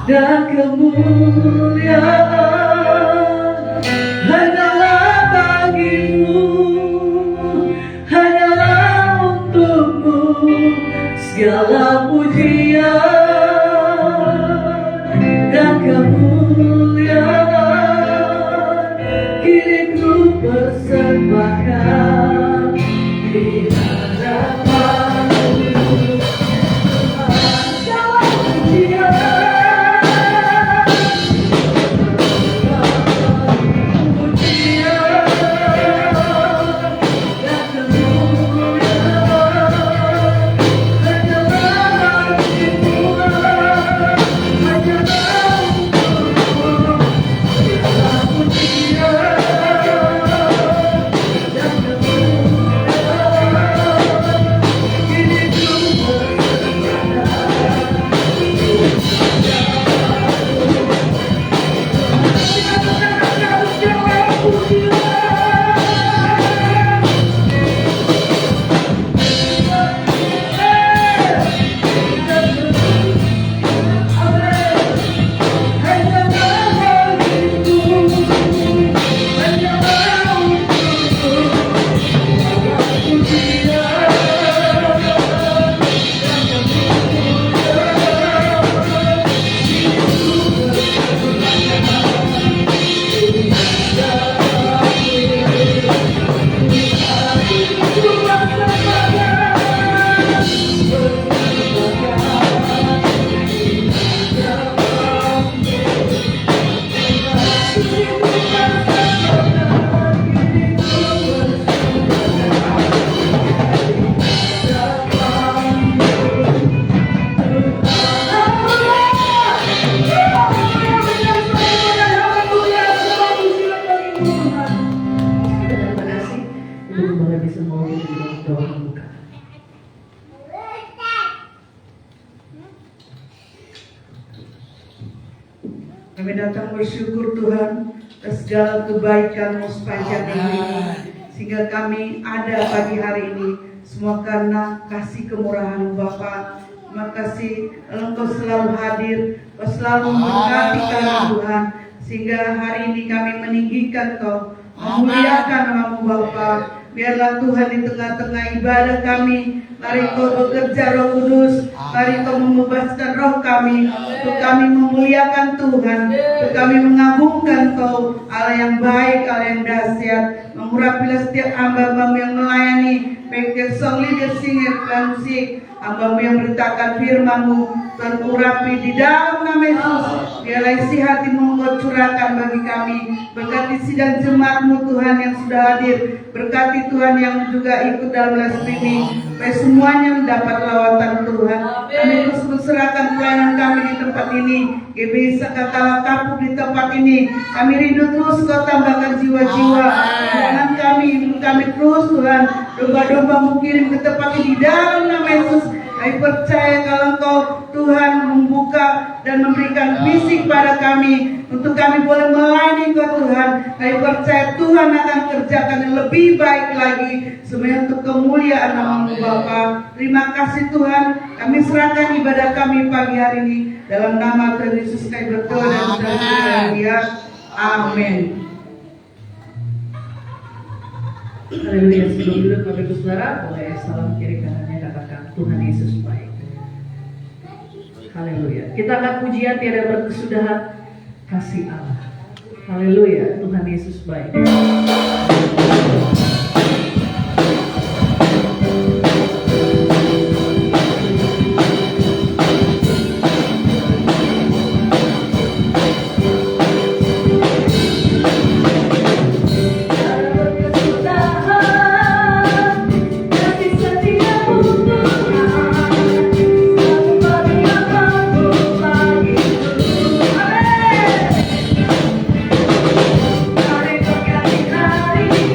Dan kemuliaan hanyalah bagimu, hanyalah untukmu. Segala pujian dan kemuliaan kini ku persembahkan di hadapanmu. Segala pujian kami datang bersyukur Tuhan atas segala kebaikan-Mu sepanjang hari ini, sehingga kami ada pagi hari ini semua karena kasih kemurahan Bapa. Terima kasih Engkau selalu hadir, Engkau selalu memberkati kami Tuhan, sehingga hari ini kami meninggikan Kau, memuliakan nama-Mu Bapa. Biarlah Tuhan di tengah-tengah ibadah kami, mari Kau bekerja Roh Kudus, mari Kau membebaskan roh kami, untuk kami memuliakan Tuhan, untuk kami mengagungkan Kau, Allah yang baik, Allah yang dahsyat. Mengurapilah setiap hamba-Mu yang melayani, baik yang song leader, singer, dan musik, hamba-Mu yang beritakan firman-Mu, Tuhan urapi di dalam nama Yesus. Biarlah isi hati-Mu Engkau curahkan bagi kami. Berkati sidang jemaat-Mu Tuhan yang sudah hadir, berkati Tuhan yang juga ikut dalam live streaming, supaya semuanya mendapat lawatan Tuhan. Kami terus berserahkan pelayanan kami di tempat ini. Bisa katalah kapuk di tempat ini. Kami rindu terus Kau tambahkan jiwa-jiwa. Jangan kami terus Tuhan, domba-domba-Mu kirim ke tempat ini dalam nama Yesus. Kami percaya kalau Engkau Tuhan membuka dan memberikan visi pada kami, untuk kami boleh melayani Kau Tuhan. Kami percaya Tuhan akan kerjakan yang lebih baik lagi, semuanya untuk kemuliaan nama-Mu Bapa. Terima kasih Tuhan, kami serahkan ibadah kami pagi hari ini dalam nama Tuhan Yesus kami berdoa dan berdoa. Amin. Haleluya. Sebelum duduk Bapak Ibu Saudara, boleh salam kiri kanannya katakan Tuhan Yesus baik. Haleluya. Kita akan pujian tiada berkesudahan kasih Allah. Haleluya. Tuhan Yesus baik. Hari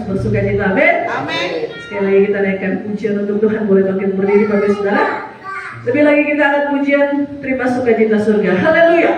bersuka cita. Amin. Amin. Sekali lagi kita naikkan pujian untuk Tuhan. Boleh bangkit berdiri Bapak Saudara. Lebih lagi kita angkat pujian terima sukacita surga. Haleluya.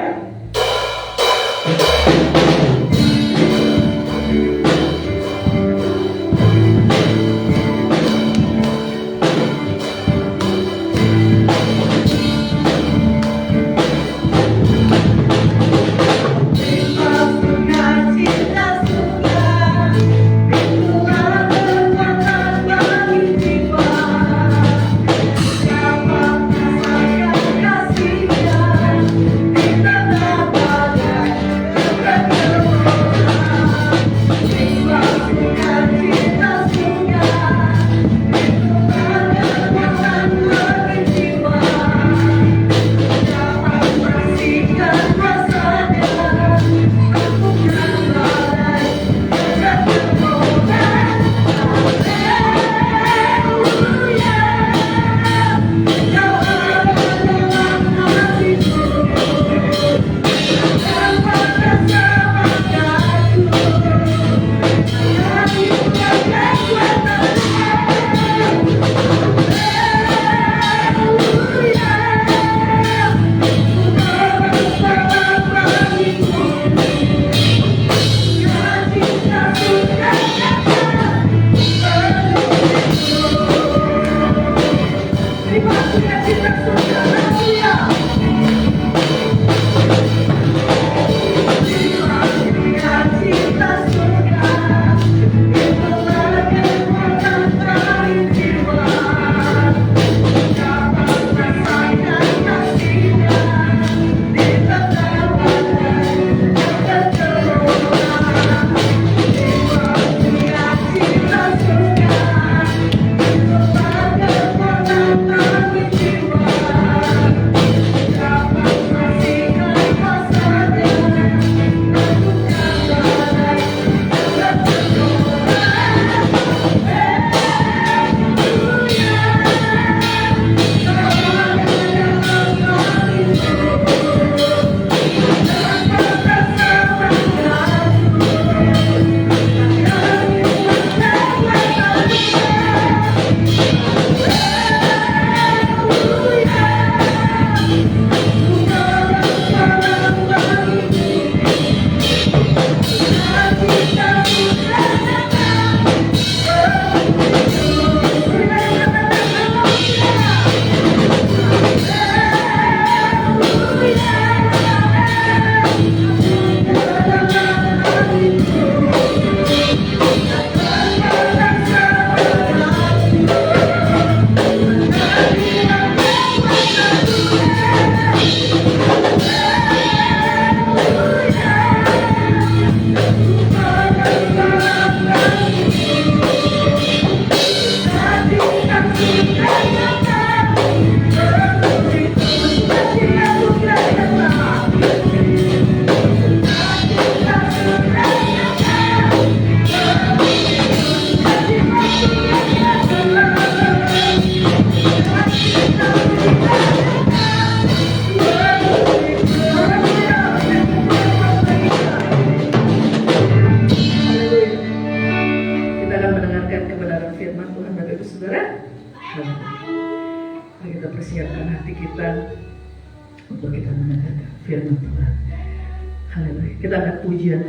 Kita akan pujian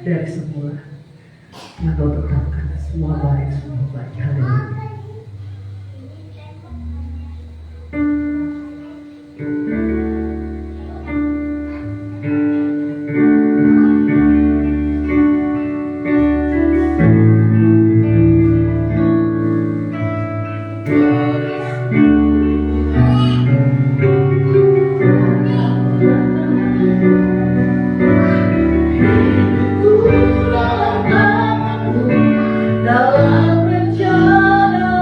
dari semula yang kau tetapkan. Semua baik, semua baik. Haleluya. Dalam rencana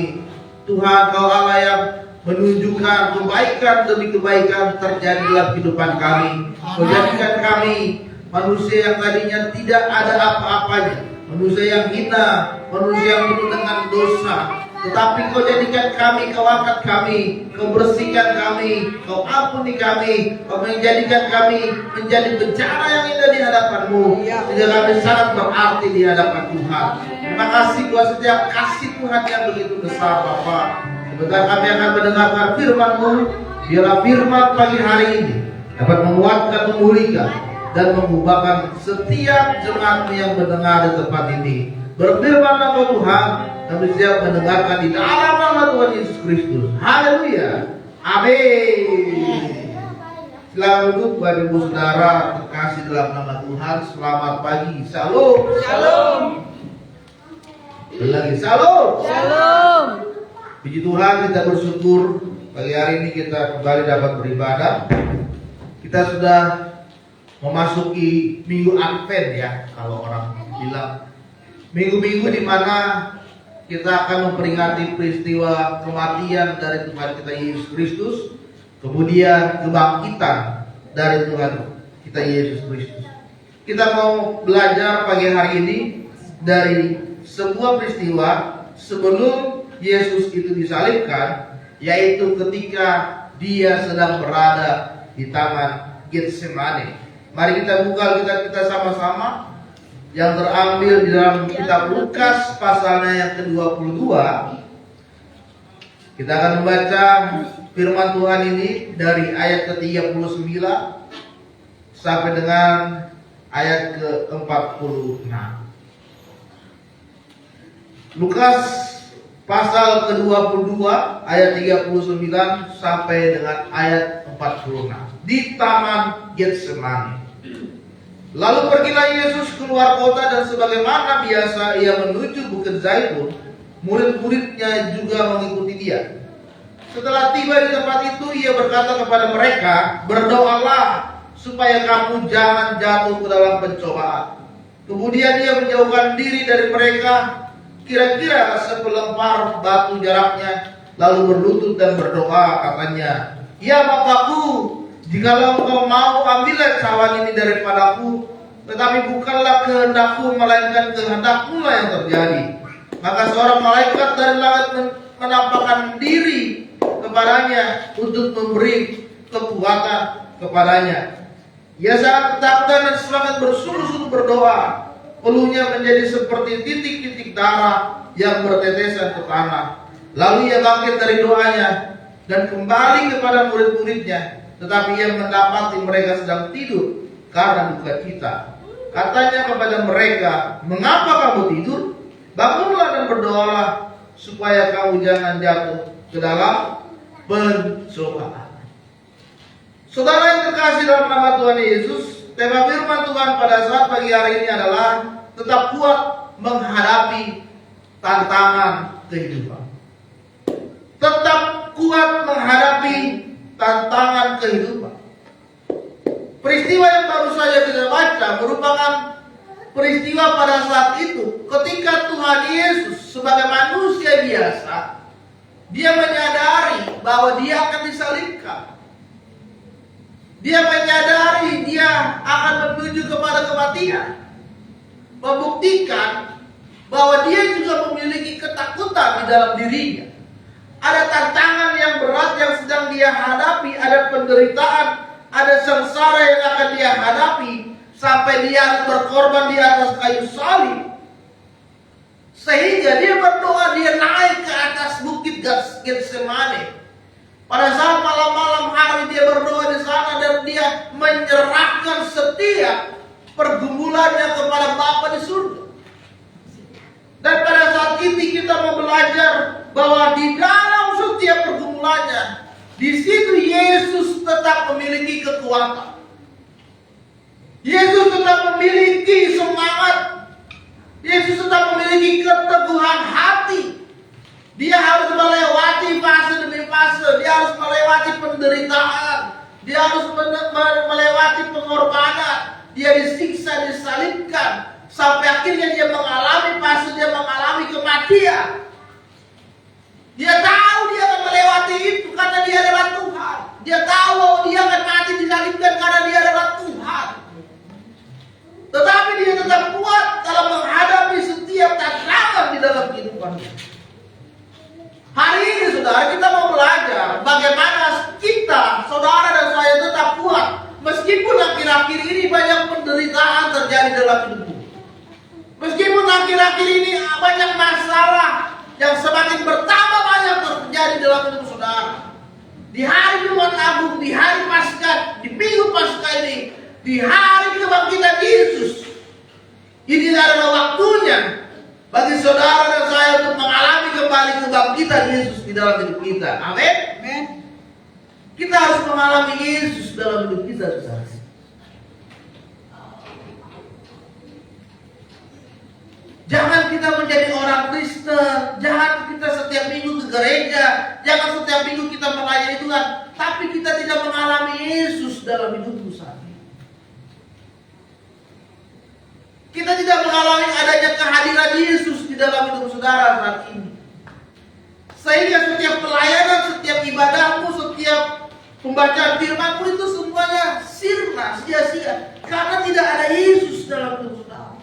kami. Tuhan, Kau Allah yang menunjukkan kebaikan demi kebaikan terjadi dalam kehidupan kami. Kau jadikan kami manusia yang tadinya tidak ada apa-apanya, manusia yang hina, manusia yang penuh dengan dosa. Tetapi Kau jadikan kami, Kau angkat kami, Kau bersihkan kami, Kau ampuni kami, Kau menjadikan kami menjadi bencana yang indah di hadapan-Mu, sehingga kami sangat berarti di hadapan Tuhan. Terima kasih buat setiap kasih Tuhan yang begitu besar, Bapa. Sebentar kami akan mendengarkan firman-Mu. Biarlah firman pagi hari ini dapat menguatkan, memulihkan, dan mengubahkan setiap jemaat yang mendengar di tempat ini. Berfirmanlah Kau Tuhan, kami siap mendengarkan di dalam nama Tuhan Yesus Kristus. Haleluya. Amin. Selamat duduk Bapak Ibu Saudara terkasih dalam nama Tuhan. Selamat pagi. Shalom. Shalom. Lagi shalom. Shalom. Puji Tuhan, kita bersyukur pagi hari ini kita kembali dapat beribadah. Kita sudah memasuki minggu Advent ya, kalau orang bilang. Minggu-minggu di mana kita akan memperingati peristiwa kematian dari Tuhan kita Yesus Kristus, kemudian kebangkitan dari Tuhan kita Yesus Kristus. Kita mau belajar pagi hari ini dari sebuah peristiwa sebelum Yesus itu disalibkan, yaitu ketika Dia sedang berada di Taman Getsemani. Mari kita buka kita sama-sama yang terambil di dalam kitab Lukas pasalnya yang ke-22. Kita akan membaca firman Tuhan ini dari ayat ke-39 sampai dengan ayat ke-46. Lukas pasal ke-22 ayat 39 sampai dengan ayat 46 di Taman Getsemani. Lalu pergilah Yesus keluar kota, dan sebagaimana biasa ia menuju Bukit Zaitun. Murid-muridnya juga mengikuti dia. Setelah tiba di tempat itu, ia berkata kepada mereka, "Berdoalah supaya kamu jangan jatuh ke dalam pencobaan." Kemudian ia menjauhkan diri dari mereka, kira-kira sepelembar batu jaraknya, lalu berlutut dan berdoa, katanya, "Ya Bapakku, jikalau Engkau mau, ambillah cawan ini daripadaku, tetapi bukanlah kehendakku, melainkan kehendak-Mu lah yang terjadi." Maka seorang malaikat dari langit menampakkan diri kepadanya untuk memberi kekuatan kepadanya. Ia sangat ketakutan dan semangat bersungguh-sungguh berdoa. Peluhnya menjadi seperti titik-titik darah yang bertetesan ke tanah. Lalu ia bangkit dari doanya dan kembali kepada murid-muridnya. Tetapi ia mendapati mereka sedang tidur karena duka cita. Katanya kepada mereka, "Mengapa kamu tidur? Bangunlah dan berdoalah supaya kamu jangan jatuh ke dalam pencobaan." Saudara yang terkasih dalam nama Tuhan Yesus, tema firman Tuhan pada saat pagi hari ini adalah tetap kuat menghadapi tantangan kehidupan. Tetap kuat menghadapi tantangan kehidupan. Peristiwa yang baru saja kita baca merupakan peristiwa pada saat itu ketika Tuhan Yesus sebagai manusia biasa, dia menyadari bahwa dia akan disalibkan. Dia menyadari dia akan menuju kepada kematian, membuktikan bahwa dia juga memiliki ketakutan di dalam dirinya. Ada tantangan yang berat yang sedang dia hadapi, ada penderitaan, ada sengsara yang akan dia hadapi, sampai dia harus berkorban di atas kayu salib. Sehingga dia berdoa, dia naik ke atas bukit Getsemani. Pada saat malam-malam hari dia berdoa di sana, dan dia menyerahkan setiap pergumulannya kepada Bapa di surga. Dan pada saat ini kita mau belajar bahwa di dalam setiap pergumulannya, di situ Yesus tetap memiliki kekuatan. Yesus tetap memiliki semangat. Yesus tetap memiliki keteguhan hati. Dia harus melewati fase demi fase. Dia harus melewati penderitaan. Dia harus melewati pengorbanan. Dia disiksa, disalibkan, sampai akhirnya dia mengalami fase, dia mengalami kematian. saudara, kita mau belajar bagaimana kita, saudara dan saya tetap kuat. Meskipun akhir-akhir ini banyak penderitaan terjadi dalam hidupmu. Meskipun akhir-akhir ini banyak masalah yang semakin bertambah banyak terjadi dalam hidup saudara. Di hari Jumat Agung, di hari Paskah, di Minggu Paskah ini, di hari kebangkitan Yesus, ini adalah waktunya bagi saudara dan saya untuk mengalami kembali kebangkitan Yesus di dalam hidup kita. Amin. Amin. Kita harus mengalami Yesus dalam hidup kita, saudara. Jangan kita menjadi orang Kristen. Jangan kita setiap minggu ke gereja. Jangan setiap minggu kita melayani Tuhan, tapi kita tidak mengalami Yesus dalam hidupmu saat ini. Kita tidak mengalami adanya kehadiran Yesus di dalam hidup saudara saat ini. Sehingga setiap pelayanan, setiap ibadahmu, setiap pembacaan firman-Mu itu semuanya sirna, sia-sia. Karena tidak ada Yesus dalam hidup saudara.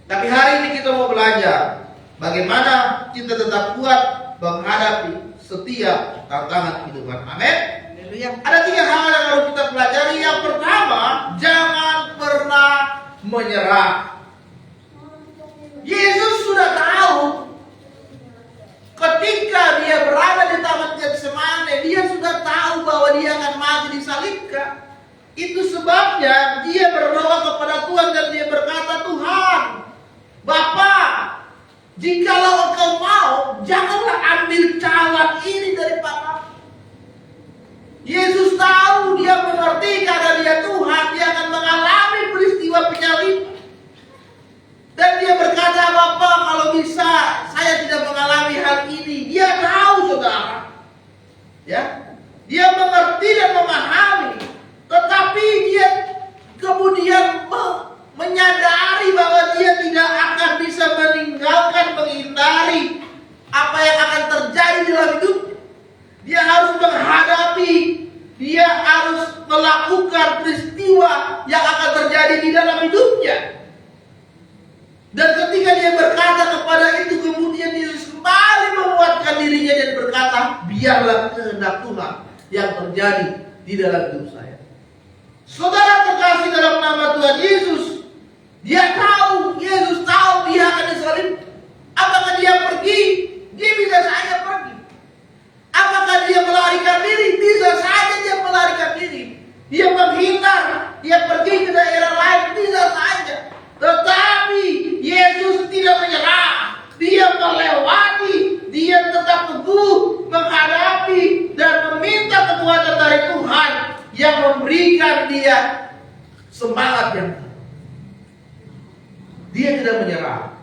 Tapi hari ini kita mau belajar bagaimana kita tetap kuat menghadapi setiap tantangan kehidupan. Amin. Haleluya. Ada 3 hal yang harus kita pelajari. Yang pertama, jangan pernah menyerah. Yesus sudah tahu ketika dia berada di Taman Getsemane, dia sudah tahu bahwa dia akan mati disalibkan. Itu sebabnya dia berdoa kepada Tuhan dan dia berkata, Tuhan, Bapa, jikalau Engkau mau, janganlah ambil cawan ini daripada. Yesus tahu, dia mengerti karena dia Tuhan, dia akan mengalami peristiwa penyaliban. Dan dia berkata, Bapa, kalau bisa saya tidak mengalami hal ini. Dia tahu, saudara. Ya, dia mengerti dan memahami. Tetapi dia kemudian menyadari bahwa dia tidak akan bisa menghindari apa yang akan terjadi dalam hidupnya. Dia harus menghadapi, dia harus melakukan peristiwa yang akan terjadi di dalam hidupnya. Dan ketika dia berkata kepada itu, kemudian Yesus kembali menguatkan dirinya dan berkata, biarlah kehendak Tuhan yang terjadi di dalam hidup saya. Saudara terkasih dalam nama Tuhan Yesus, dia tahu, Yesus tahu dia akan disalibkan. Apakah dia pergi? Dia bisa saja pergi. Apakah dia melarikan diri? Bisa saja dia melarikan diri. Dia menghindar, dia pergi ke daerah lain, bisa saja. Tetapi Yesus tidak menyerah. Dia melewati, dia tetap teguh menghadapi dan meminta kekuatan dari Tuhan yang memberikan dia semangat yang kuat. Dia tidak menyerah.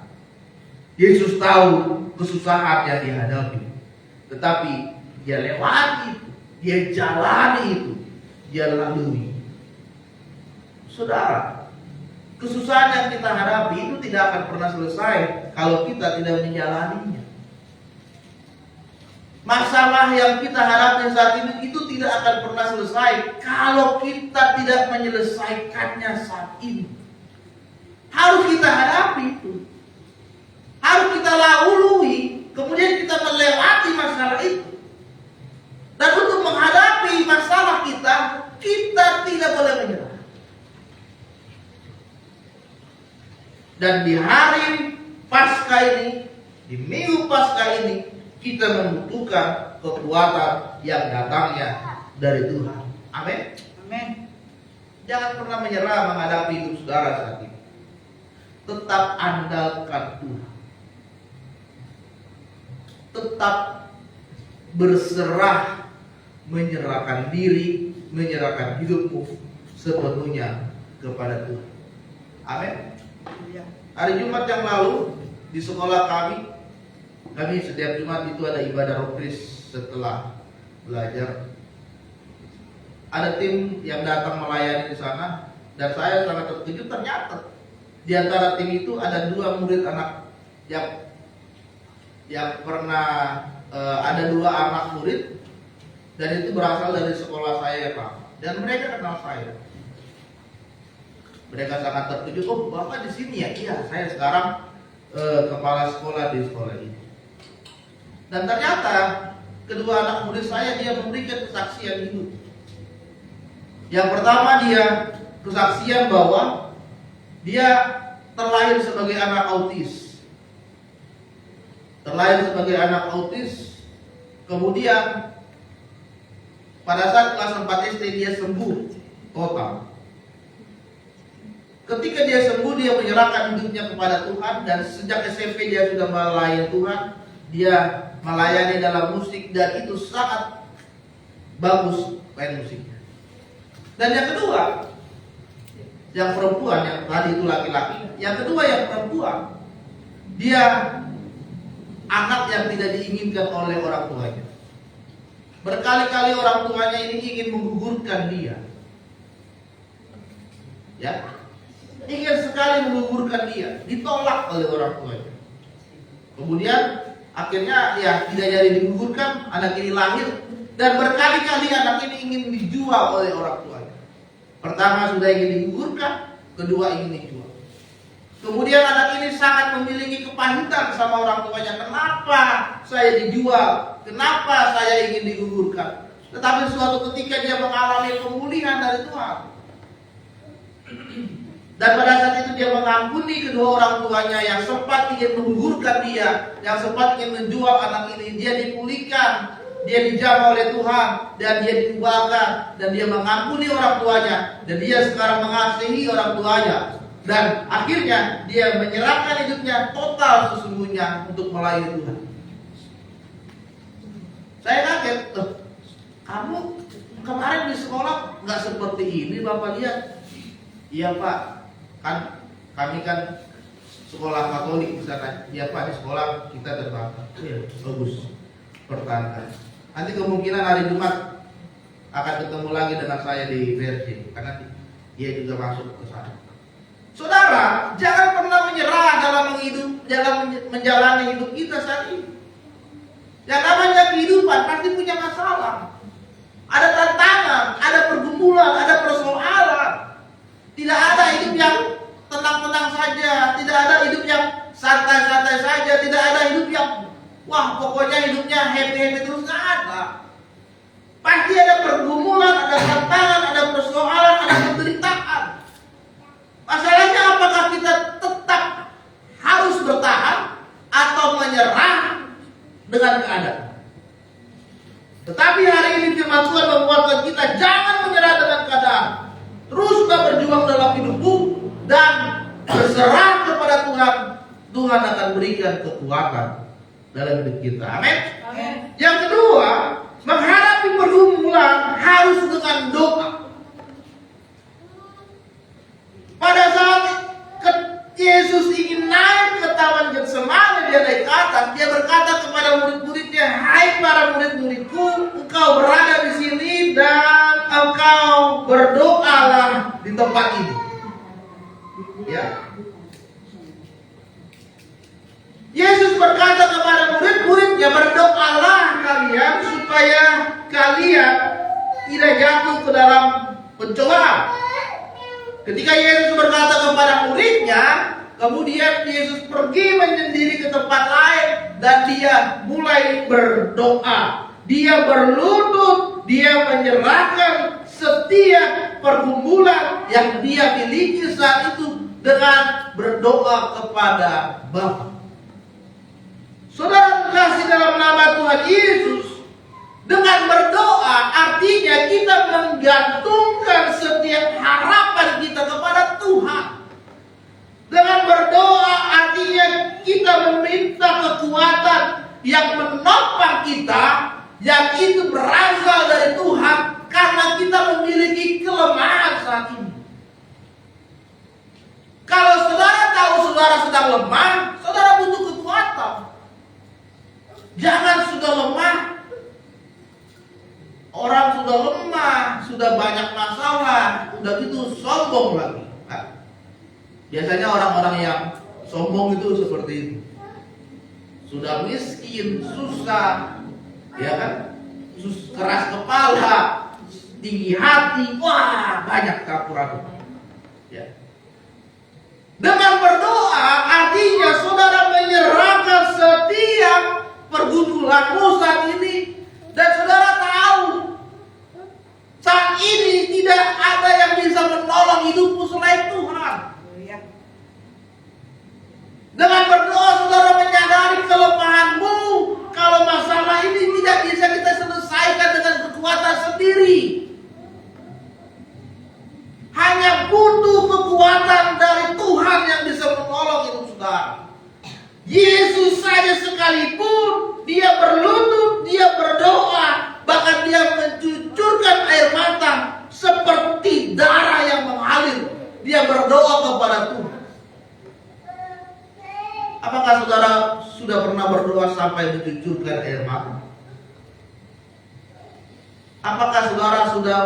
Yesus tahu kesusahan yang dihadapi, tetapi dia lewati itu, dia jalani itu, dia lalui. Saudara, kesusahan yang kita hadapi itu tidak akan pernah selesai kalau kita tidak menjalaninya. Masalah yang kita hadapi saat ini itu tidak akan pernah selesai kalau kita tidak menyelesaikannya saat ini. Harus kita hadapi itu. Harus kita lalui, kemudian kita melewati masalah itu. Dan untuk menghadapi masalah kita, kita tidak boleh menyerah. Dan di hari Paskah ini, di Minggu Paskah ini, kita membutuhkan kekuatan yang datangnya dari Tuhan. Amin. Amin. Jangan pernah menyerah menghadapi hidup saudara saat ini. Tetap andalkan Tuhan. Tetap berserah, menyerahkan diri, menyerahkan hidupmu sepenuhnya kepada Tuhan. Amin. Hari Jumat yang lalu di sekolah kami setiap Jumat itu ada ibadah rohris setelah belajar. Ada tim yang datang melayani di sana dan saya sangat terkejut, ternyata di antara tim itu ada 2 murid anak yang pernah ada 2 anak murid dan itu berasal dari sekolah saya, Pak. Dan mereka kenal saya. Mereka sangat terkejut, oh Bapak di sini ya? Iya, saya sekarang kepala sekolah di sekolah ini. Dan ternyata kedua anak murid saya dia memberikan kesaksian hidup. Yang pertama dia kesaksian bahwa dia terlahir sebagai anak autis. Terlahir sebagai anak autis. Kemudian pada saat kelas 4 SD dia sembuh total. Ketika dia sembuh, dia menyerahkan hidupnya kepada Tuhan. Dan sejak SMP dia sudah melayani Tuhan. Dia melayani dalam musik. Dan itu sangat bagus main musiknya. Dan yang kedua, yang perempuan, yang tadi itu laki-laki. Yang kedua yang perempuan, dia anak yang tidak diinginkan oleh orang tuanya. Berkali-kali orang tuanya ini ingin menggugurkan dia. Ya, ingin sekali menggugurkan dia, ditolak oleh orang tuanya. Kemudian akhirnya ya tidak jadi digugurkan, anak ini lahir dan berkali-kali anak ini ingin dijual oleh orang tuanya. Pertama sudah ingin digugurkan, kedua ingin dijual. Kemudian anak ini sangat memiliki kepahitan sama orang tuanya. Kenapa saya dijual? Kenapa saya ingin digugurkan? Tetapi suatu ketika dia mengalami pemulihan dari Tuhan. Dan pada saat itu dia mengampuni kedua orang tuanya yang sempat ingin menggugurkan dia, yang sempat ingin menjual anak ini. Dia dipulihkan, dia dijamah oleh Tuhan, dan dia diubahkan, dan dia mengampuni orang tuanya, dan dia sekarang mengasihi orang tuanya. Dan akhirnya dia menyerahkan hidupnya total sesungguhnya untuk melayani Tuhan. Saya kaget, kamu kemarin di sekolah nggak seperti ini Bapak lihat. Iya Pak, kan kami kan sekolah Katolik di sana. Iya Pak, di sekolah kita terbakar. Iya, bagus. Pertahankan. Nanti kemungkinan hari Jumat akan ketemu lagi dengan saya di Versi, karena dia juga masuk ke sana. Saudara, jangan pernah menyerah dalam menjalani hidup kita saat ini. Yang namanya kehidupan pasti punya masalah. Ada tantangan, ada pergumulan, ada persoalan. Tidak ada hidup yang tenang-tenang saja, tidak ada hidup yang santai-santai saja, tidak ada hidup yang wah pokoknya hidupnya happy-happy terus, nggak ada. Pasti ada pergumulan, ada tantangan, ada persoalan, ada penderitaan. Masalahnya apakah kita tetap harus bertahan atau menyerah dengan keadaan. Tetapi hari ini firman Tuhan membuatkan kita jangan menyerah dengan keadaan. Teruslah berjuang dalam hidupmu dan berserah kepada Tuhan. Tuhan akan berikan kekuatan dalam hidup kita. Amin. Yang kedua, menghadapi pergumulan harus dengan doa. Pada saat Yesus ingin naik ke Taman Getsemani, dia naik ke atas. Dia berkata kepada murid-muridnya, "Hai para murid-muridku, engkau berada di sini dan engkau berdoalah di tempat ini." Ya. Yesus berkata kepada murid-muridnya, "Berdoalah kalian supaya kalian tidak jatuh ke dalam pencobaan." Ketika Yesus berkata kepada muridnya, kemudian Yesus pergi menyendiri ke tempat lain dan dia mulai berdoa. Dia berlutut, dia menyerahkan setiap pergumulan yang dia miliki saat itu dengan berdoa kepada Bapa. Saudara kasih dalam nama Tuhan Yesus, dengan berdoa artinya kita menggantungkan setiap harapan kita kepada Tuhan. Dengan berdoa artinya kita meminta kekuatan yang menopang kita, yang itu berasal dari Tuhan, karena kita memiliki kelemahan saat ini. Kalau saudara tahu saudara sedang lemah, saudara butuh kekuatan. Jangan sudah lemah, orang sudah lemah, sudah banyak masalah, udah gitu sombong lagi. Nah, biasanya orang-orang yang sombong itu seperti itu. Sudah miskin, susah, ya kan? Keras kepala, tinggi hati, wah banyak campur-aduk. Ya. Dengan berdoa artinya saudara menyerahkan setiap pergumulanmu saat ini. Dan saudara tahu, saat ini tidak ada yang bisa menolong hidupmu selain Tuhan. Dengan berdoa saudara menyadari kelemahanmu. Kalau masalah ini tidak bisa kita selesaikan dengan kekuatan sendiri. Hanya butuh kekuatan dari Tuhan yang bisa menolong hidup saudara. Yesus saja sekalipun dia berlutut, dia berdoa, bahkan dia mencucurkan air mata seperti darah yang mengalir. Dia berdoa kepada Tuhan. Apakah saudara sudah pernah berdoa sampai mencucurkan air mata? Apakah saudara sudah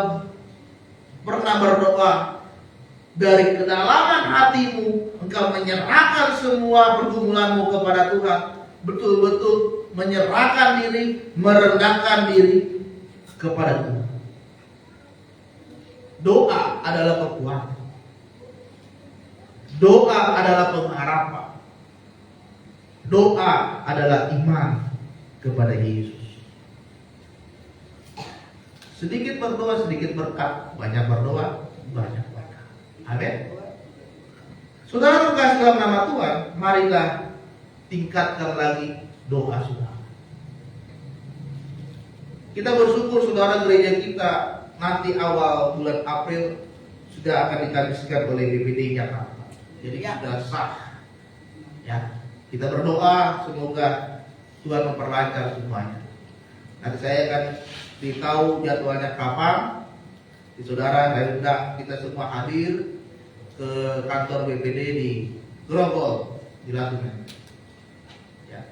pernah berdoa dari kedalaman hatimu, engkau menyerahkan semua pergumulanmu kepada Tuhan, betul-betul menyerahkan diri, merendahkan diri kepada Tuhan? Doa adalah kekuatan. Doa adalah pengharapan. Doa adalah iman kepada Yesus. Sedikit berdoa, sedikit berkat. Banyak berdoa, banyak berkat. Amin. Saudara terkasih dalam nama Tuhan, marilah tingkatkan lagi doa saudara. Kita bersyukur saudara, gereja kita nanti awal bulan April sudah akan dikabiskan oleh BPD Jakarta. Jadi sudah sah. Ya. Kita berdoa semoga Tuhan memperlancar semuanya. Nanti saya akan ditahu jadwalnya kapan. Di saudara saya undang kita semua hadir ke kantor BPD di Grogol di Latungan. Ya.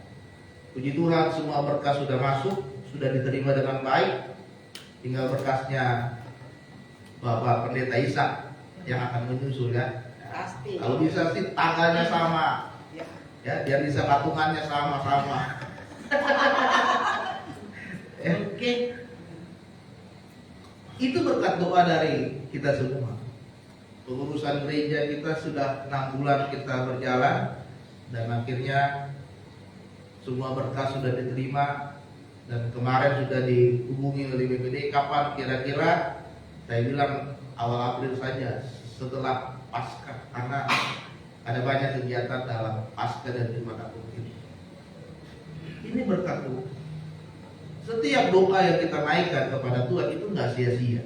Puji Tuhan, semua berkas sudah masuk, sudah diterima dengan baik. Tinggal berkasnya Bapak Pendeta Ishak yang akan menyusul ya. Pasti. Kalau bisa sih tanggalnya sama. Ya, biar bisa patungannya sama-sama. Oke. Itu berkat doa dari kita semua. Pengurusan gereja kita sudah 6 bulan kita berjalan, dan akhirnya semua berkas sudah diterima, dan kemarin sudah dihubungi oleh BPD kapan kira-kira. Saya bilang awal April saja setelah Paskah, karena ada banyak kegiatan dalam Paskah dan Jumat Agung ini. Ini berkat Tuhan. Setiap doa yang kita naikkan kepada Tuhan itu nggak sia-sia.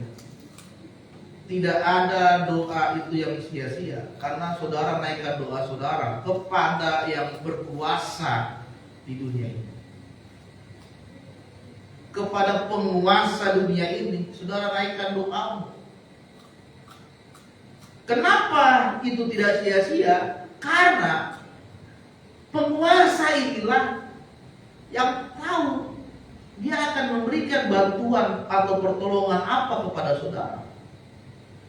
Tidak ada doa itu yang sia-sia, karena saudara naikkan doa saudara kepada yang berkuasa di dunia ini. Kepada penguasa dunia ini, saudara naikkan doamu. Kenapa itu tidak sia-sia? Karena penguasa inilah yang tahu dia akan memberikan bantuan atau pertolongan apa kepada saudara.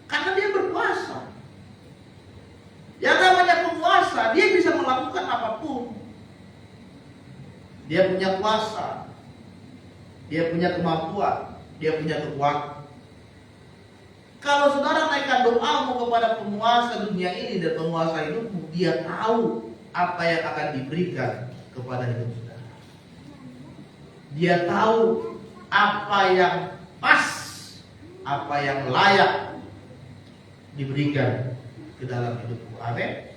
Karena dia berkuasa. Yang namanya penguasa, dia bisa melakukan apapun. Dia punya kuasa, dia punya kemampuan, dia punya kekuatan. Kalau saudara naikkan doamu kepada penguasa dunia ini dan penguasa hidupmu, dia tahu apa yang akan diberikan kepada hidup saudara. Dia tahu apa yang pas, apa yang layak diberikan ke dalam hidupmu. Amin.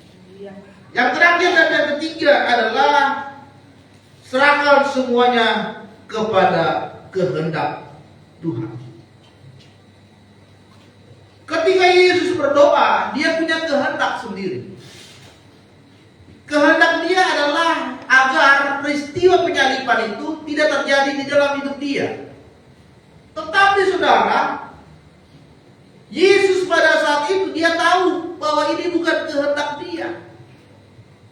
Yang terakhir dan yang ketiga adalah serahkan semuanya kepada kehendak Tuhan. Ketika Yesus berdoa, dia punya kehendak sendiri. Kehendak dia adalah agar peristiwa penyaliban itu tidak terjadi di dalam hidup dia. Tetapi saudara, Yesus pada saat itu dia tahu bahwa ini bukan kehendak dia,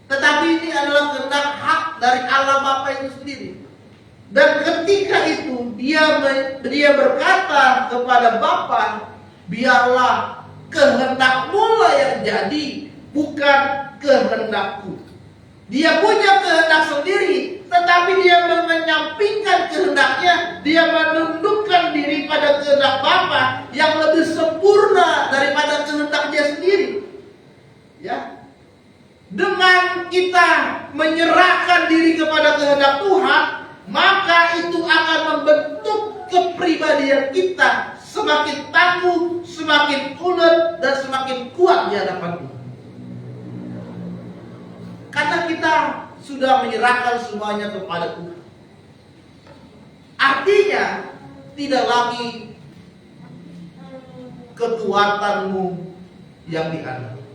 tetapi ini adalah kehendak hak dari Allah Bapa itu sendiri. Dan ketika itu dia berkata kepada Bapa, biarlah kehendakmu lah yang jadi, bukan kehendakku. Dia punya kehendak sendiri, tetapi dia menyampingkan kehendaknya. Dia menundukkan diri pada kehendak Bapa yang lebih sempurna daripada kehendak dia sendiri. Ya, dengan kita menyerahkan diri kepada kehendak Tuhan, maka itu akan membentuk kepribadian kita semakin tangguh, semakin ulet, dan semakin kuat di hadapan Tuhan. Karena kita sudah menyerahkan semuanya kepada Tuhan. Artinya tidak lagi kekuatanmu yang diandalkan.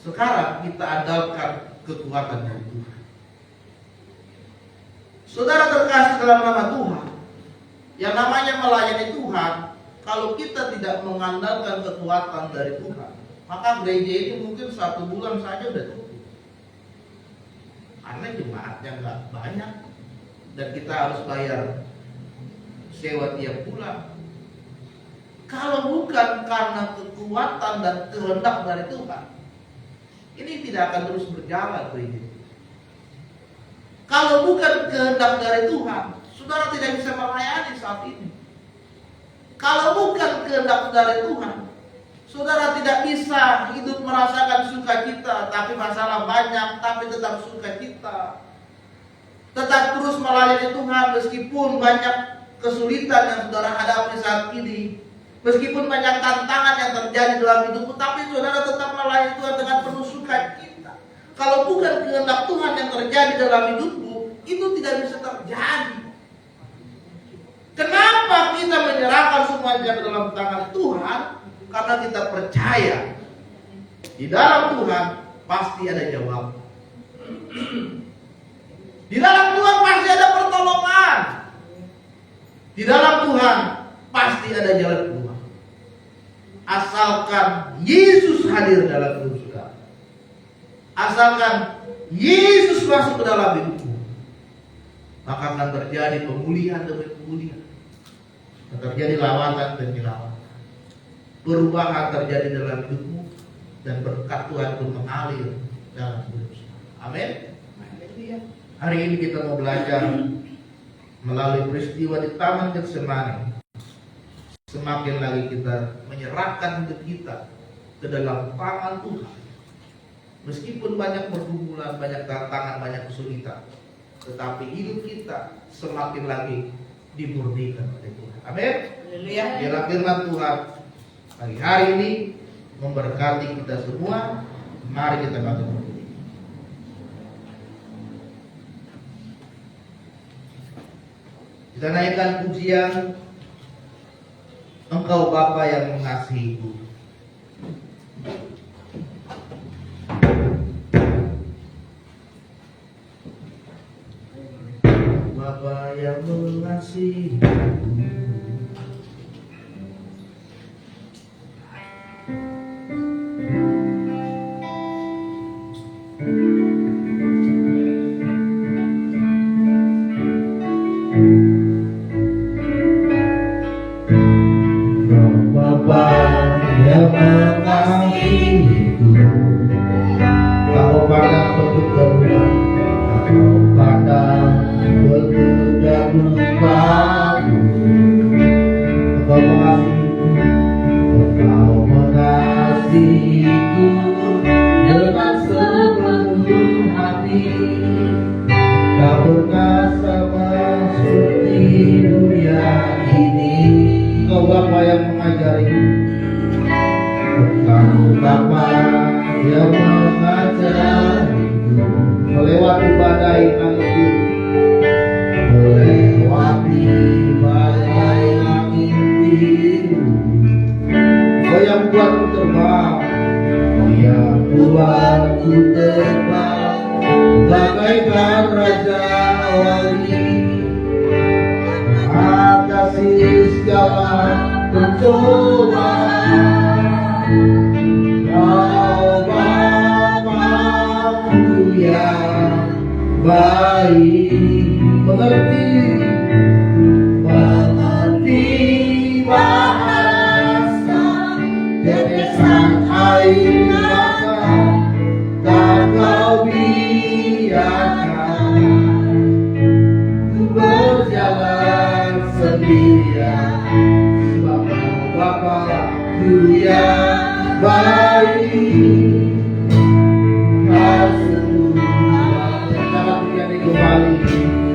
Sekarang kita andalkan kekuatan dari Tuhan. Saudara terkasih dalam nama Tuhan, yang namanya melayani Tuhan, kalau kita tidak mengandalkan kekuatan dari Tuhan, maka gereja ini mungkin 1 bulan saja udah tutup. Karena jemaatnya nggak banyak dan kita harus bayar sewa tiap bulan. Kalau bukan karena kekuatan dan kehendak dari Tuhan, ini tidak akan terus berjalan gereja. Kalau bukan kehendak dari Tuhan, saudara tidak bisa melayani saat ini. Kalau bukan kehendak dari Tuhan, saudara tidak bisa hidup merasakan sukacita, tapi masalah banyak, tapi tetap sukacita. Tetap terus melayani Tuhan meskipun banyak kesulitan yang saudara hadapi saat ini. Meskipun banyak tantangan yang terjadi dalam hidupmu, tapi saudara tetap melayani Tuhan dengan penuh sukacita. Kalau bukan kehendak Tuhan yang terjadi dalam hidupmu, itu tidak bisa terjadi. Kenapa kita menyerahkan semuanya dalam tangan Tuhan? Karena kita percaya di dalam Tuhan pasti ada jawab. Di dalam Tuhan pasti ada pertolongan. Di dalam Tuhan pasti ada jalan keluar. Asalkan Yesus hadir dalam hidup saudara. Asalkan Yesus masuk ke dalam hidupmu, maka akan terjadi pemulihan demi pemulihan. Akan terjadi lawatan demi lawatan. Perubahan terjadi dalam hidupmu dan berkat Tuhan pun mengalir dalam hidup saudara. Amin. Hari ini kita mau belajar melalui peristiwa di Taman Getsemani. Semakin lagi kita menyerahkan hidup kita ke dalam tangan Tuhan. Meskipun banyak pergumulan, banyak tantangan, banyak kesulitan, tetapi hidup kita semakin lagi dimurnikan oleh Tuhan. Amin. Biarlah firman Tuhan pagi hari ini memberkati kita semua. Mari kita baca doa. Kita naikkan pujian Engkau Bapa yang mengasihiku. Bapa yang mengasihiku, Bapa yang mengasihiku, Kau pandang berkeruan, Kau pandang berkerupaku, Kau mengasihiku, Kau mengasihiku dengan sepenuh hati. Kau berkasama seperti dunia ini. Kau Bapa yang mengajari, Kau Bapa yang mengajariku melewati badai langit biru, melewati badai langit biru. Kau yang buatku terbang, Kau yang buatku terbang bagaikan raja wali. Mengatasi segala pencobaan, Kau Bapa-Ku yang baik. Mengerti bahasa tetesan air mata, tak Kau biarkan ku berjalan sendirian. Sebab Kau Bapa-Ku yang baik. Kau semua dalam dunia ini kembali.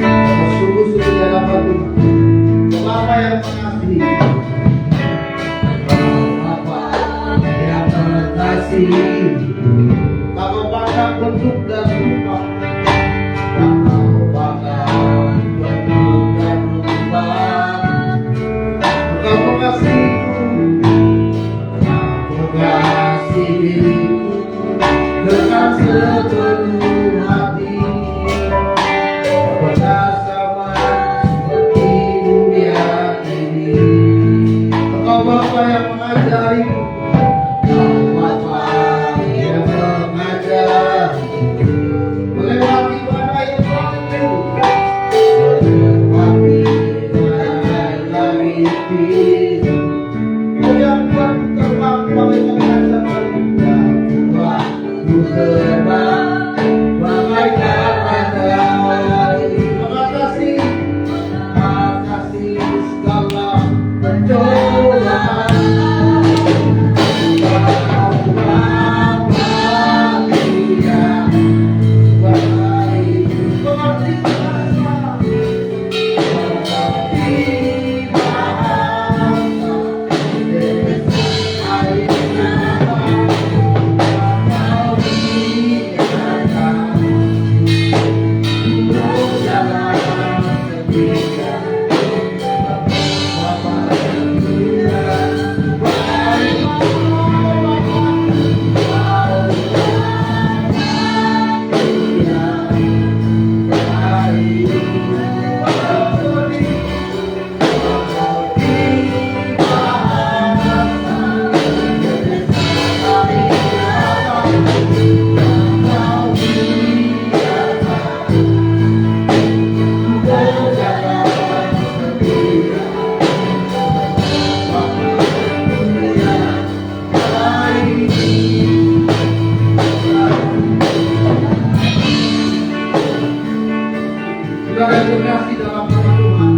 Saudara yang terkasih dalam nama Tuhan,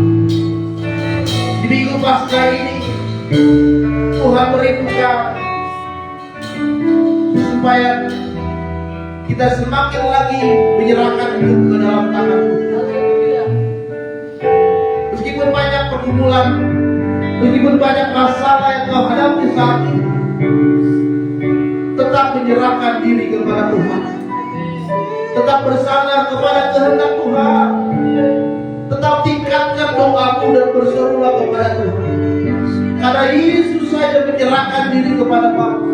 di minggu Paskah ini Tuhan merindukan supaya kita semakin lagi menyerahkan hidup ke dalam tangan Tuhan. Meskipun banyak pergumulan, meskipun banyak masalah yang kau hadapi saat ini, tetap menyerahkan diri kepada Tuhan. Tetap bersandar kepada kehendak Tuhan. Tetap tingkatkan doamu dan berserulah kepada Tuhan. Karena Yesus saja menyerahkan diri kepada Bapa.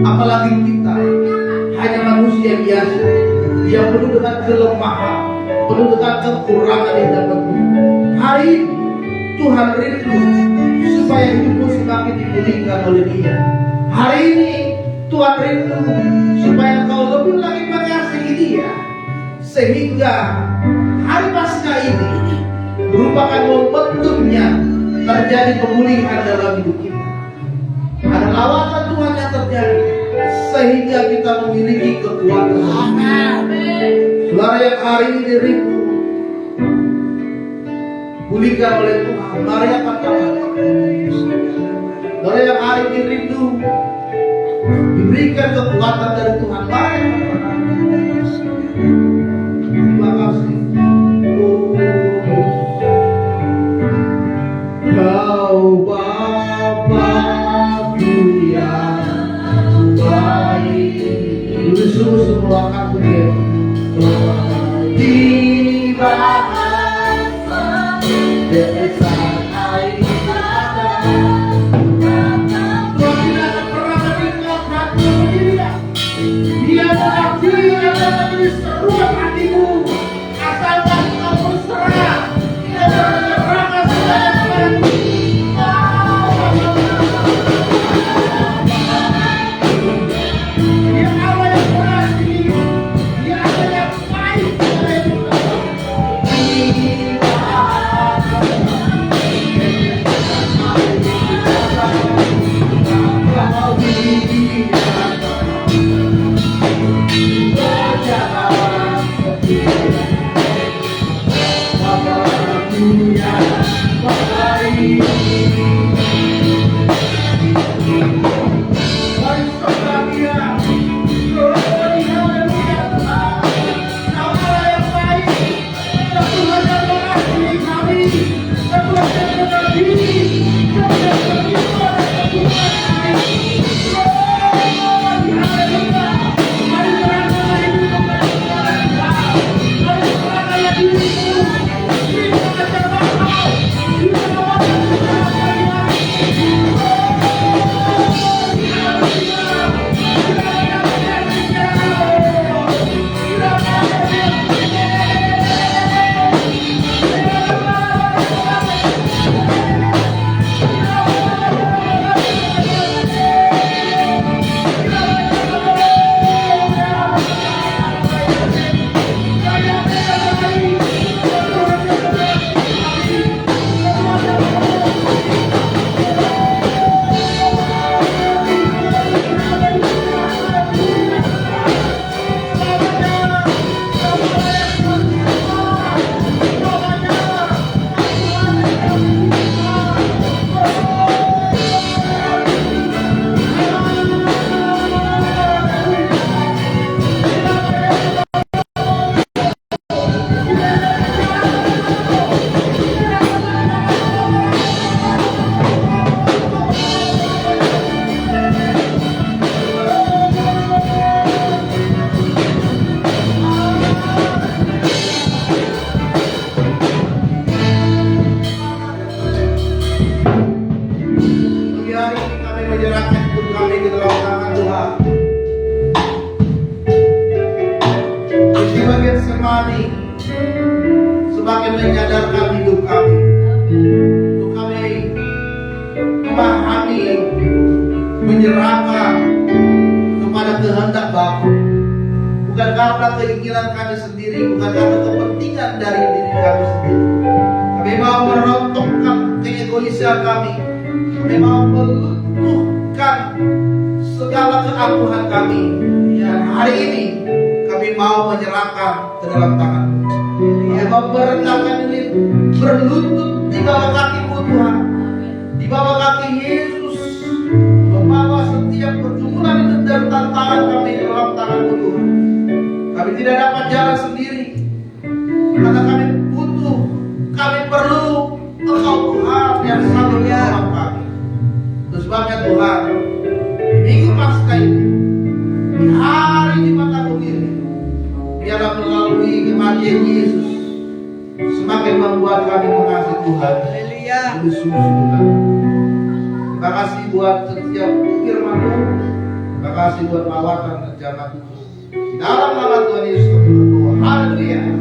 Apalagi kita hanya manusia biasa yang penuh dengan kelemahan, penuh dengan kekurangan yang dapat Tuhan. Hari ini Tuhan rindu supaya hidupmu semakin dipulihkan oleh Dia. Hari ini Tuhan rindu supaya kau lebih lagi mengasihi Dia, sehingga hari Paskah ini merupakan momentumnya terjadi pemulihan dalam hidup kita. Ada lawatan Tuhan yang terjadi sehingga kita memiliki kekuatan. Saudara yang hari ini rindu pulihkan oleh Tuhan, mari angkat tangan. Saudara yang hari ini rindu diberikan kekuatan dari Tuhan, mari angkat tangan. Terima kasih. Kau Bapa-Ku yang baik, Yesus meluangkan Dia di bahasa besar air mata. Tuhan tidak akan pernah meninggalkan Dia. Dia kepentingan kami sendiri, bukan karena kepentingan dari diri kami sendiri. Kami mau merontokkan keegoisan kami. Kami mau melunturkan segala keakuhan kami. Ya, hari ini kami mau menyerahkan ke dalam tangan. Kami mau merendahkan diri, berlutut di bawah kaki-Mu Tuhan, di bawah kaki Yesus, membawa setiap pergumulan hidup dan tantangan kami di dalam tangan-Mu Tuhan. Kami tidak dapat jalan sendiri, karena kami butuh, kami perlu Engkau Tuhan yang selalu menolong kami. Itu sebabnya Tuhan, di minggu Paskah ini, di hari Jumat Agung ini, biarlah melalui kematian Yesus semakin membuat kami mengasihi Tuhan lebih sungguh-sungguh. Terima kasih buat setiap firman-Mu. Terima kasih buat lawatan dan jamaah Tuhan. Di dalam nama Tuhan Yesus kami berdoa. Haleluya.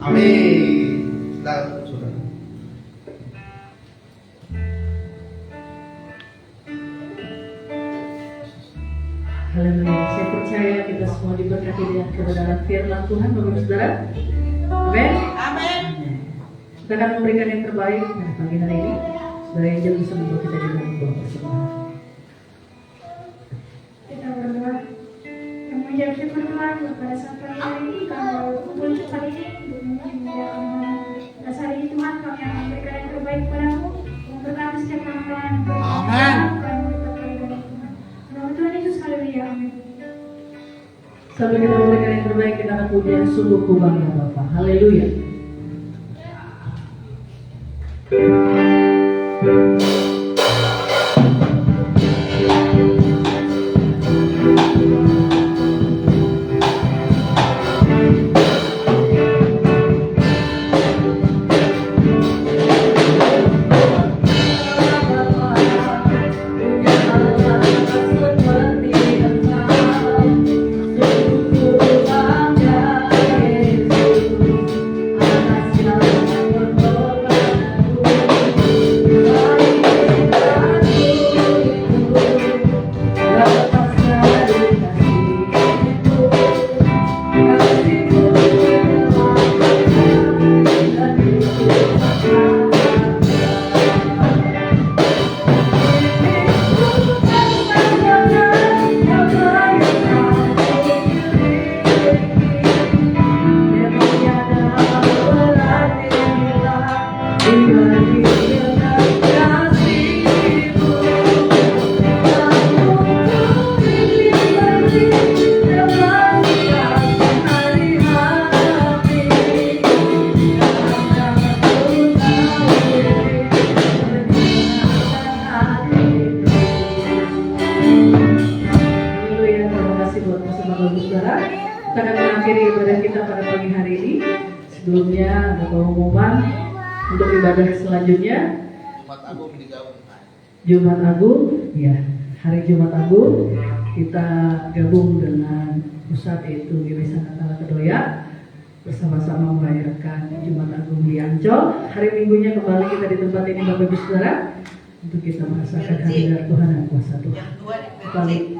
Amin. Silakan saudara. Haleluya. Saya percaya kita semua diberkati dengan kebenaran firman Tuhan, Bapak Ibu Saudara. Amin. Amin. Kita akan memberikan yang terbaik pada pagi hari ini. Saudara Angel bisa membuat kita di dalam doa bersama. Kita berdoa. Kami menjawab syukur Tuhan pada saat pagi hari ini kami kumpul di tempat ini untuk memuliakan pada saat ini Tuhan kami akan memberikan yang terbaik kepadamu untuk kami setiap ramalan. Amin. Nama Tuhan Yesus, haleluya. Amin. Sambil kita memberikan yang terbaik, kita akan pujian sungguh ku bangga Bapa. Haleluya. Kita akan mengakhiri ibadah kita pada pagi hari ini. Sebelumnya ada pengumuman untuk ibadah selanjutnya. Jumat Agung digabung. Jumat Agung, ya, hari Jumat Agung kita gabung dengan pusat yaitu Yayasan Natala Kedoya bersama-sama merayakan Jumat Agung di Ancol. Hari Minggunya kembali kita di tempat ini Bapak Ibu Saudara untuk kita merasakan hadirat Tuhan dan kuasa Tuhan.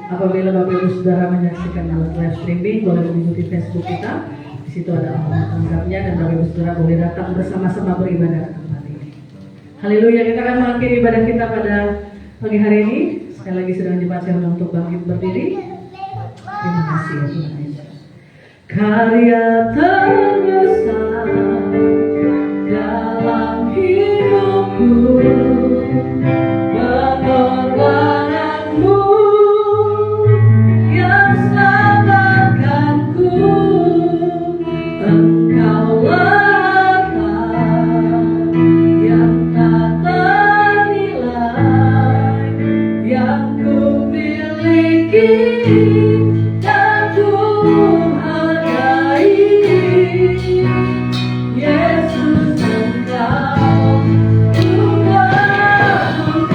Apabila Bapak Ibu Saudara menyaksikan lewat live streaming, boleh mengikuti Facebook kita. Di situ ada alamat lengkapnya dan Bapak Ibu Saudara boleh datang bersama-sama beribadah ke tempat ini. Haleluya, kita akan mengakhiri ibadah kita pada pagi hari ini. Sekali lagi sedang jemaat untuk bangkit berdiri. Terima kasih ya Tuhan Yesus. Karya terbesar dalam hidupku, pengorbananmu yang selamatkanku, Engkaulah yang tak ternilai, yang ku miliki dan ku hargai. Yesus, Engkau Tuhanku.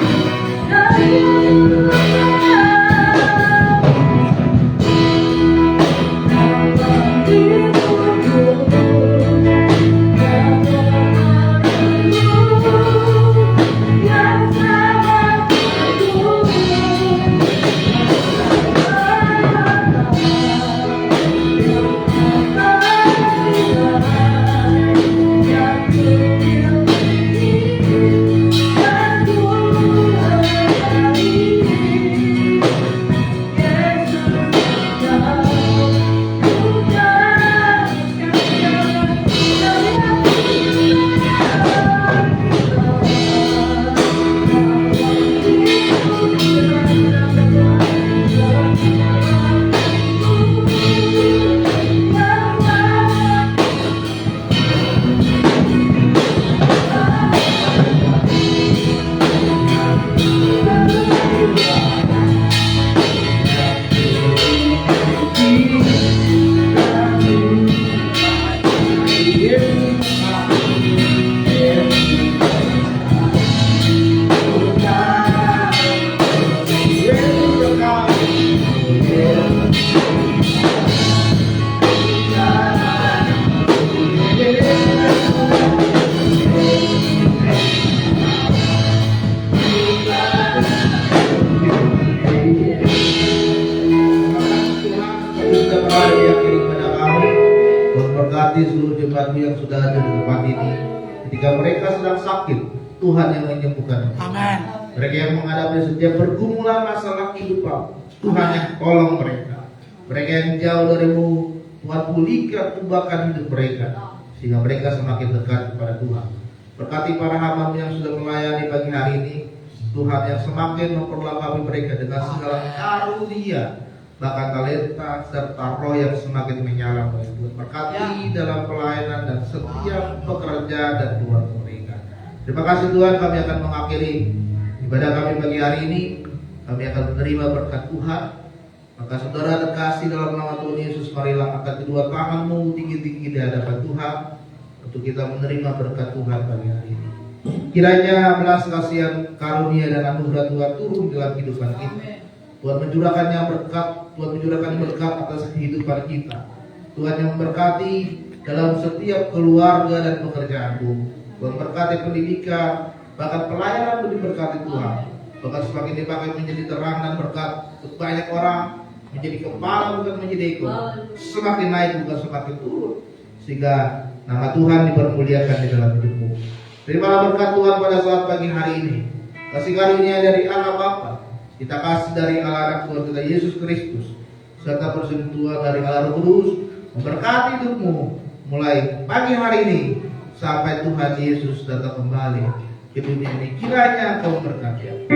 kami yang sudah ada di tempat ini, ketika mereka sedang sakit, Tuhan yang menyembuhkan mereka. Amin. Mereka yang menghadapi setiap pergumulan masalah kehidupan, Tuhan yang tolong mereka. Mereka yang jauh darimu, Tuhan pulihkan, ubahkan hidup mereka, sehingga mereka semakin dekat kepada Tuhan. Berkati para hamba yang sudah melayani pagi hari ini, Tuhan yang semakin memperlengkapi mereka dengan segala karunia, bahkan talenta serta roh yang semakin menyala mereka. Berkati dalam pelayanan dan setiap pekerja dan keluarga mereka. Terima kasih Tuhan, kami akan mengakhiri ibadah kami pagi hari ini. Kami akan menerima berkat Tuhan. Maka saudara terkasih dalam nama Tuhan Yesus, marilah angkat kedua tanganmu tinggi-tinggi di hadapan Tuhan untuk kita menerima berkat Tuhan pagi hari ini. Kiranya belas kasihan, karunia dan anugerah Tuhan turun dalam kehidupan kita. Tuhan mencurahkannya berkat, Tuhan mencurahkan berkat atas kehidupan kita. Tuhan yang memberkati dalam setiap keluarga dan pekerjaanmu. Tuhan berkati pendidikan, bahkan pelayanan diberkati Tuhan. Bahkan semakin dipakai menjadi terang dan berkat untuk banyak orang, menjadi kepala bukan menjadi ekor, semakin naik bukan semakin turun, sehingga nama Tuhan dipermuliakan di dalam hidupmu. Terimalah berkat Tuhan pada saat pagi hari ini. Kasih karunia dari Allah Bapa, kita kasih dari Allah Anak Tuhan kita Yesus Kristus, serta persentuhan dari Allah Roh Kudus memberkati hidupmu mulai pagi hari ini sampai Tuhan Yesus datang kembali ke dunia ini. Kiranya kau berkati.